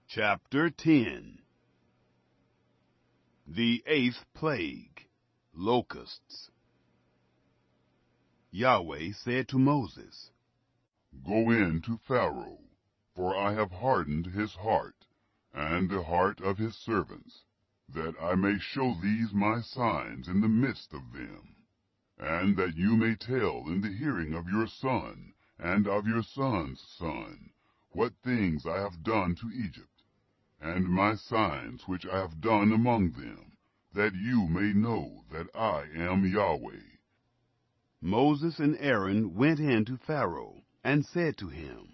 Chapter 10. The eighth plague, locusts. Yahweh said to Moses, Go in to Pharaoh, for I have hardened his heart, and the heart of his servants, that I may show these my signs in the midst of them, and that you may tell in the hearing of your son and of your son's son what things I have done to Egypt, and my signs which I have done among them, that you may know that I am Yahweh. Moses and Aaron went in to Pharaoh and said to him,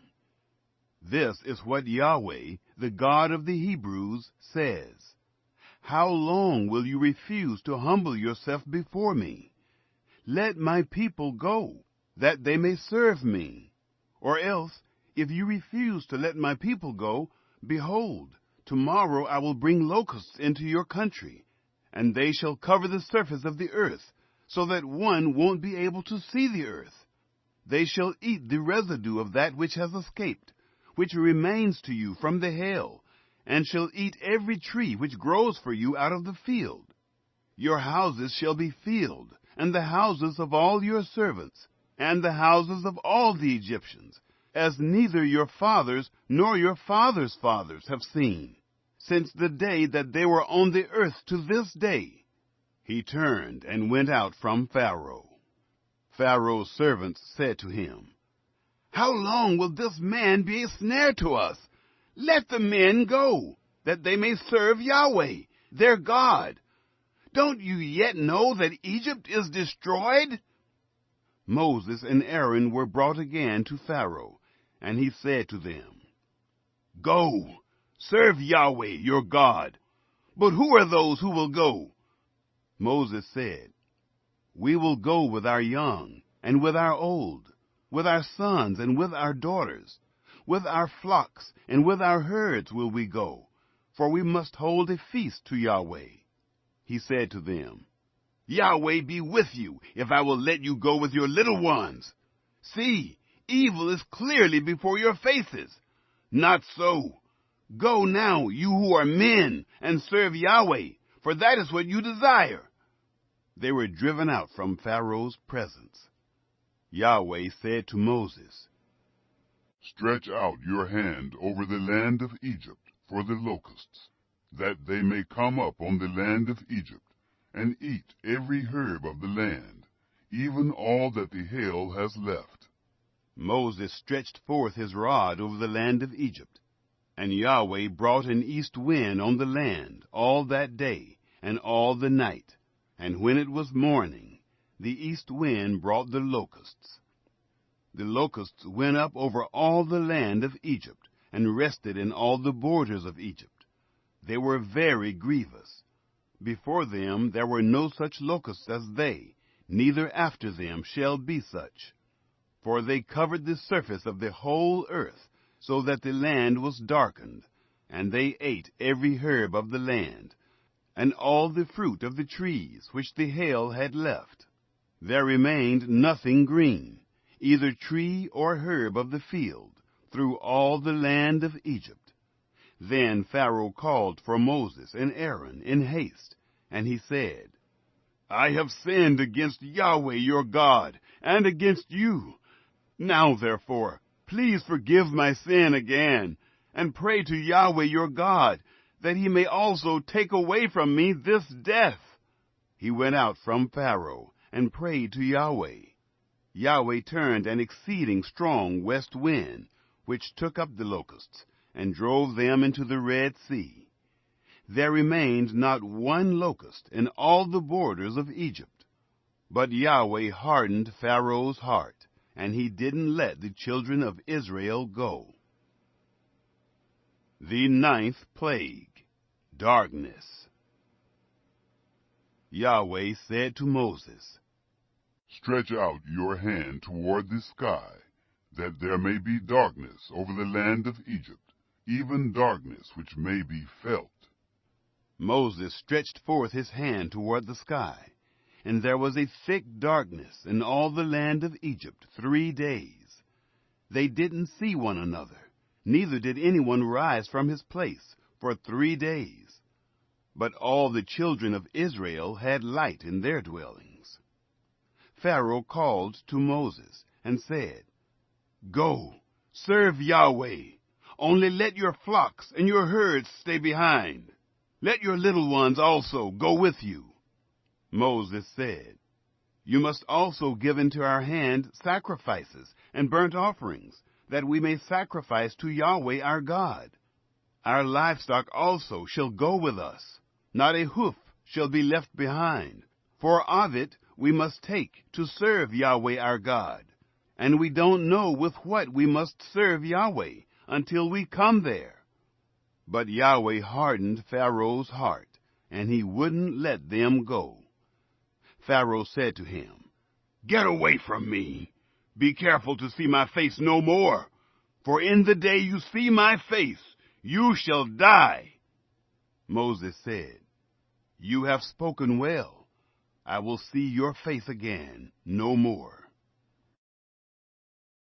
This is what Yahweh, the God of the Hebrews, says. How long will you refuse to humble yourself before me? Let my people go, that they may serve me. Or else, if you refuse to let my people go, behold, tomorrow I will bring locusts into your country, and they shall cover the surface of the earth, so that one won't be able to see the earth. They shall eat the residue of that which has escaped, which remains to you from the hail, and shall eat every tree which grows for you out of the field. Your houses shall be filled, and the houses of all your servants, and the houses of all the Egyptians, as neither your fathers nor your fathers' fathers have seen, since the day that they were on the earth to this day. He turned and went out from Pharaoh. Pharaoh's servants said to him, How long will this man be a snare to us? Let the men go, that they may serve Yahweh, their God. Don't you yet know that Egypt is destroyed? Moses and Aaron were brought again to Pharaoh, and he said to them, Go, serve Yahweh your God. But who are those who will go? Moses said, We will go with our young and with our old, with our sons and with our daughters, with our flocks and with our herds will we go, for we must hold a feast to Yahweh. He said to them, Yahweh be with you, if I will let you go with your little ones. See, evil is clearly before your faces. Not so. Go now, you who are men, and serve Yahweh, for that is what you desire. They were driven out from Pharaoh's presence. Yahweh said to Moses, Stretch out your hand over the land of Egypt for the locusts, that they may come up on the land of Egypt, and eat every herb of the land, even all that the hail has left. Moses stretched forth his rod over the land of Egypt, and Yahweh brought an east wind on the land all that day and all the night, and when it was morning, the east wind brought the locusts. The locusts went up over all the land of Egypt, and rested in all the borders of Egypt. They were very grievous. Before them there were no such locusts as they, neither after them shall be such. For they covered the surface of the whole earth, so that the land was darkened, and they ate every herb of the land, and all the fruit of the trees which the hail had left. There remained nothing green, either tree or herb of the field, through all the land of Egypt. Then Pharaoh called for Moses and Aaron in haste, and he said, I have sinned against Yahweh your God, and against you. Now, therefore, please forgive my sin again, and pray to Yahweh your God, that he may also take away from me this death. He went out from Pharaoh, and prayed to Yahweh. Yahweh turned an exceeding strong west wind, which took up the locusts, and drove them into the Red Sea. There remained not one locust in all the borders of Egypt. But Yahweh hardened Pharaoh's heart, and he didn't let the children of Israel go. The ninth plague, darkness. Yahweh said to Moses, Stretch out your hand toward the sky, that there may be darkness over the land of Egypt, even darkness which may be felt. Moses stretched forth his hand toward the sky, and there was a thick darkness in all the land of Egypt 3 days. They didn't see one another, neither did anyone rise from his place for 3 days. But all the children of Israel had light in their dwellings. Pharaoh called to Moses and said, "Go, serve Yahweh. Only let your flocks and your herds stay behind. Let your little ones also go with you." Moses said, "You must also give into our hand sacrifices and burnt offerings, that we may sacrifice to Yahweh our God. Our livestock also shall go with us. Not a hoof shall be left behind, for of it we must take to serve Yahweh our God. And we don't know with what we must serve Yahweh until we come there." But Yahweh hardened Pharaoh's heart, and he wouldn't let them go. Pharaoh said to him, "Get away from me. Be careful to see my face no more, for in the day you see my face, you shall die." Moses said, "You have spoken well. I will see your face again no more."